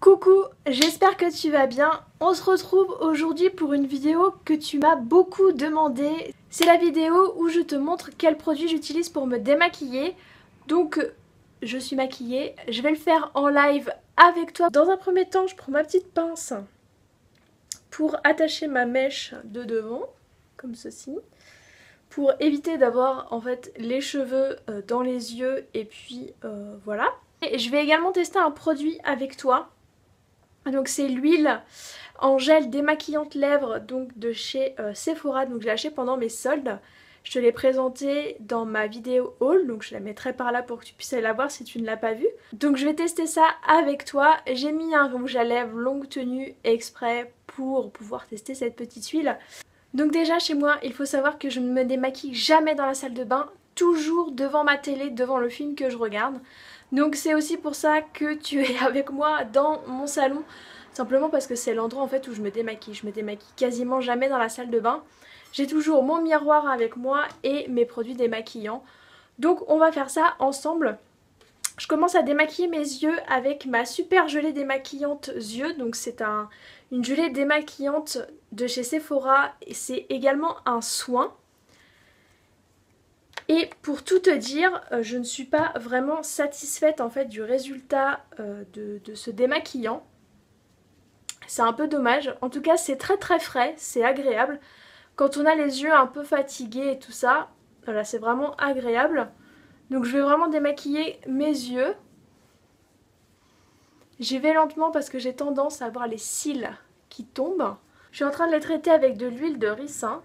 Coucou, j'espère que tu vas bien. On se retrouve aujourd'hui pour une vidéo que tu m'as beaucoup demandé. C'est la vidéo où je te montre quels produits j'utilise pour me démaquiller. Donc je suis maquillée, je vais le faire en live avec toi. Dans un premier temps, je prends ma petite pince pour attacher ma mèche de devant, comme ceci. Pour éviter d'avoir en fait les cheveux dans les yeux et puis voilà. Et je vais également tester un produit avec toi. Donc c'est l'huile en gel démaquillante lèvres donc de chez Sephora, donc je l'ai acheté pendant mes soldes. Je te l'ai présenté dans ma vidéo haul, donc je la mettrai par là pour que tu puisses aller la voir si tu ne l'as pas vue. Donc je vais tester ça avec toi. J'ai mis un rouge à lèvres longue tenue exprès pour pouvoir tester cette petite huile. Donc déjà chez moi, il faut savoir que je ne me démaquille jamais dans la salle de bain, toujours devant ma télé, devant le film que je regarde. Donc c'est aussi pour ça que tu es avec moi dans mon salon, simplement parce que c'est l'endroit en fait où je me démaquille. Je me démaquille quasiment jamais dans la salle de bain. J'ai toujours mon miroir avec moi et mes produits démaquillants. Donc on va faire ça ensemble. Je commence à démaquiller mes yeux avec ma super gelée démaquillante yeux. Donc c'est une gelée démaquillante de chez Sephora et c'est également un soin. Et pour tout te dire, je ne suis pas vraiment satisfaite en fait du résultat de ce démaquillant. C'est un peu dommage. En tout cas, c'est très très frais, c'est agréable. Quand on a les yeux un peu fatigués et tout ça, voilà, c'est vraiment agréable. Donc je vais vraiment démaquiller mes yeux. J'y vais lentement parce que j'ai tendance à avoir les cils qui tombent. Je suis en train de les traiter avec de l'huile de ricin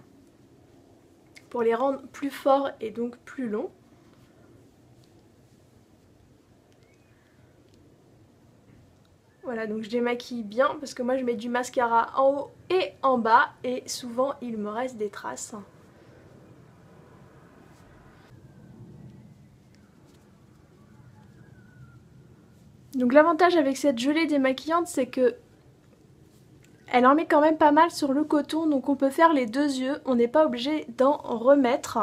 pour les rendre plus forts et donc plus longs. Voilà, donc je démaquille bien parce que moi je mets du mascara en haut et en bas et souvent il me reste des traces. Donc l'avantage avec cette gelée démaquillante, c'est que elle en met quand même pas mal sur le coton, donc on peut faire les deux yeux, on n'est pas obligé d'en remettre.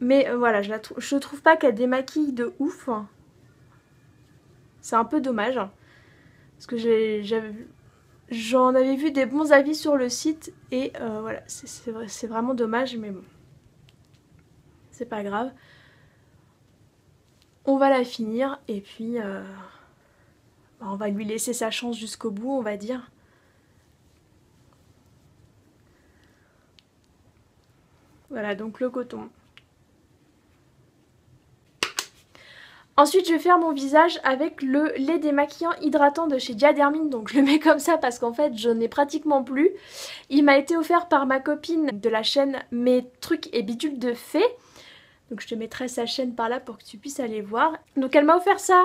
Mais voilà, je trouve pas qu'elle démaquille de ouf. C'est un peu dommage. Parce que j'en avais vu des bons avis sur le site et voilà, c'est vraiment dommage, mais bon. C'est pas grave. On va la finir et puis on va lui laisser sa chance jusqu'au bout, on va dire. Voilà, donc le coton. Ensuite, je vais faire mon visage avec le lait démaquillant hydratant de chez Diadermine. Donc je le mets comme ça parce qu'en fait, je n'ai pratiquement plus. Il m'a été offert par ma copine de la chaîne Mes trucs et bidules de fée. Donc je te mettrai sa chaîne par là pour que tu puisses aller voir. Donc elle m'a offert ça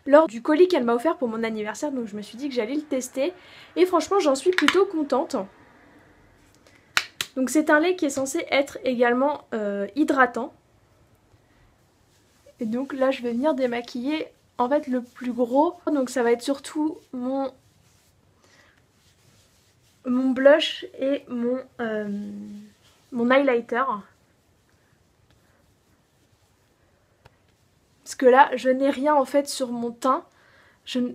lors du colis qu'elle m'a offert pour mon anniversaire. Donc je me suis dit que j'allais le tester. Et franchement, j'en suis plutôt contente. Donc c'est un lait qui est censé être également hydratant. Et donc là je vais venir démaquiller en fait le plus gros. Donc ça va être surtout mon blush et mon highlighter. Parce que là je n'ai rien en fait sur mon teint.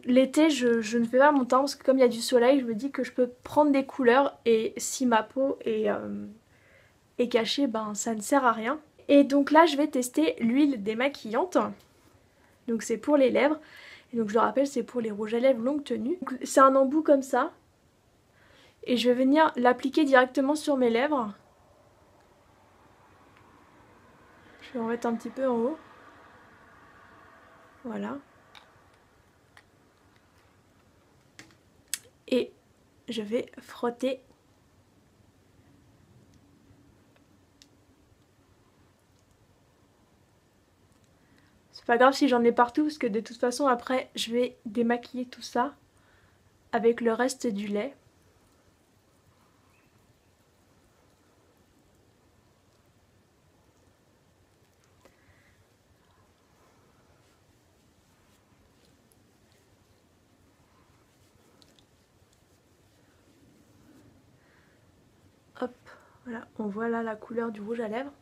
L'été je ne fais pas mon teint parce que comme il y a du soleil, je me dis que je peux prendre des couleurs et si ma peau est cachée, ben ça ne sert à rien. Et donc là je vais tester l'huile démaquillante. Donc c'est pour les lèvres. Et donc je le rappelle, c'est pour les rouges à lèvres longue tenue. C'est un embout comme ça. Et je vais venir l'appliquer directement sur mes lèvres. Je vais en mettre un petit peu en haut. Voilà. Et je vais frotter. C'est pas grave si j'en ai partout parce que de toute façon après je vais démaquiller tout ça avec le reste du lait. Hop, voilà, on voit là la couleur du rouge à lèvres.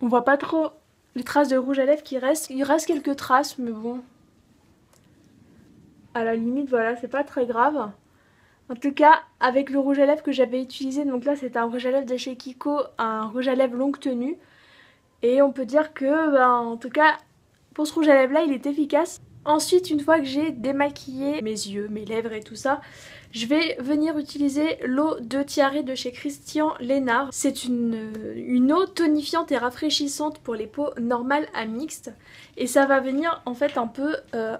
On voit pas trop les traces de rouge à lèvres qui restent. Il reste quelques traces, mais bon. À la limite, voilà, c'est pas très grave. En tout cas, avec le rouge à lèvres que j'avais utilisé, donc là c'est un rouge à lèvres de chez Kiko, un rouge à lèvres longue tenue. Et on peut dire que, en tout cas, pour ce rouge à lèvres là, il est efficace. Ensuite, une fois que j'ai démaquillé mes yeux, mes lèvres et tout ça, je vais venir utiliser l'eau de Tiare de chez Christian Lénard. C'est une eau tonifiante et rafraîchissante pour les peaux normales à mixtes. Et ça va venir en fait un peu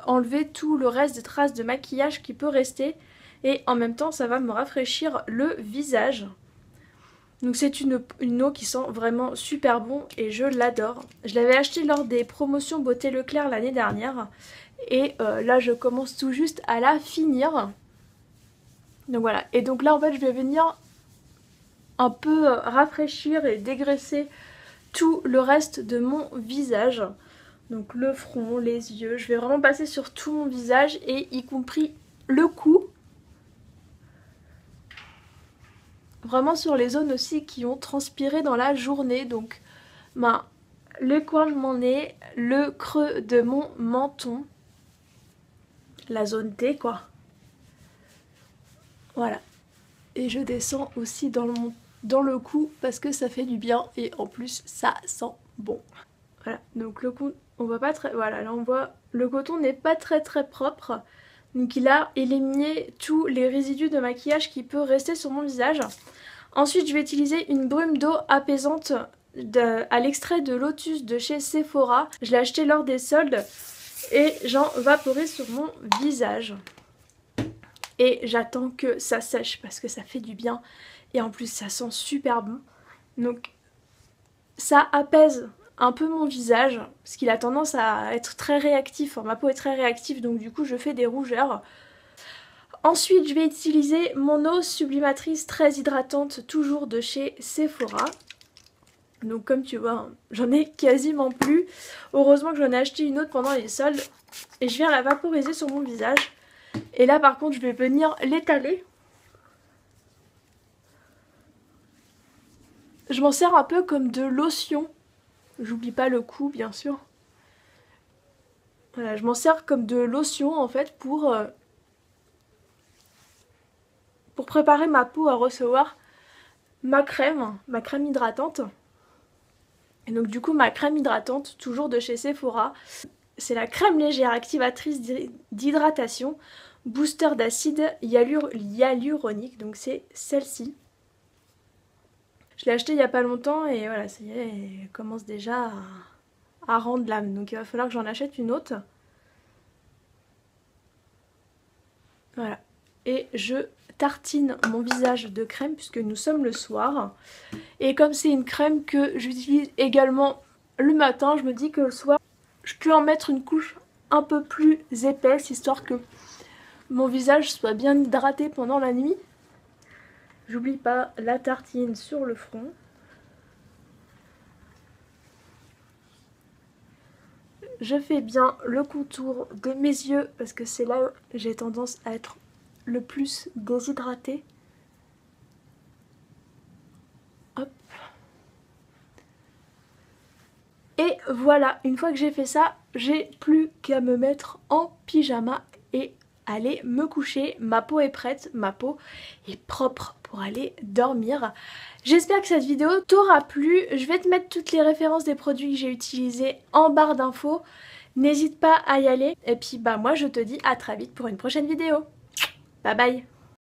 enlever tout le reste des traces de maquillage qui peut rester. Et en même temps, ça va me rafraîchir le visage. Donc c'est une eau qui sent vraiment super bon et je l'adore. Je l'avais achetée lors des promotions Beauté Leclerc l'année dernière. Et là je commence tout juste à la finir. Donc voilà. Et donc là en fait je vais venir un peu rafraîchir et dégraisser tout le reste de mon visage. Donc le front, les yeux. Je vais vraiment passer sur tout mon visage et y compris le cou. Vraiment sur les zones aussi qui ont transpiré dans la journée. Donc le coin de mon nez, le creux de mon menton. La zone T quoi. Voilà. Et je descends aussi dans le cou parce que ça fait du bien et en plus ça sent bon. Voilà, donc le cou, on voit pas très... Voilà, là on voit le coton n'est pas très propre. Donc il a éliminé tous les résidus de maquillage qui peut rester sur mon visage. Ensuite je vais utiliser une brume d'eau apaisante à l'extrait de lotus de chez Sephora. Je l'ai acheté lors des soldes et j'en vaporise sur mon visage. Et j'attends que ça sèche parce que ça fait du bien. Et en plus ça sent super bon. Donc ça apaise un peu mon visage. Parce qu'il a tendance à être très réactif. Enfin, ma peau est très réactive donc du coup je fais des rougeurs. Ensuite je vais utiliser mon eau sublimatrice très hydratante. Toujours de chez Sephora. Donc comme tu vois j'en ai quasiment plus. Heureusement que j'en ai acheté une autre pendant les soldes. Et je viens la vaporiser sur mon visage. Et là par contre je vais venir l'étaler. Je m'en sers un peu comme de lotion. J'oublie pas le cou bien sûr. Voilà, je m'en sers comme de lotion en fait pour préparer ma peau à recevoir ma crème hydratante. Et donc du coup ma crème hydratante, toujours de chez Sephora, c'est la crème légère activatrice d'hydratation, booster d'acide hyaluronique, donc c'est celle-ci. Je l'ai achetée il n'y a pas longtemps et voilà, ça y est, elle commence déjà à rendre l'âme, donc il va falloir que j'en achète une autre. Voilà, et je tartine mon visage de crème puisque nous sommes le soir. Et comme c'est une crème que j'utilise également le matin, je me dis que le soir, je peux en mettre une couche un peu plus épaisse histoire que mon visage soit bien hydraté pendant la nuit. J'oublie pas la tartine sur le front. Je fais bien le contour de mes yeux parce que c'est là où j'ai tendance à être le plus déshydratée. Hop. Et voilà, une fois que j'ai fait ça, j'ai plus qu'à me mettre en pyjama et aller me coucher. Ma peau est prête, ma peau est propre pour aller dormir. J'espère que cette vidéo t'aura plu. Je vais te mettre toutes les références des produits que j'ai utilisés en barre d'infos. N'hésite pas à y aller. Et puis moi je te dis à très vite pour une prochaine vidéo. Bye bye.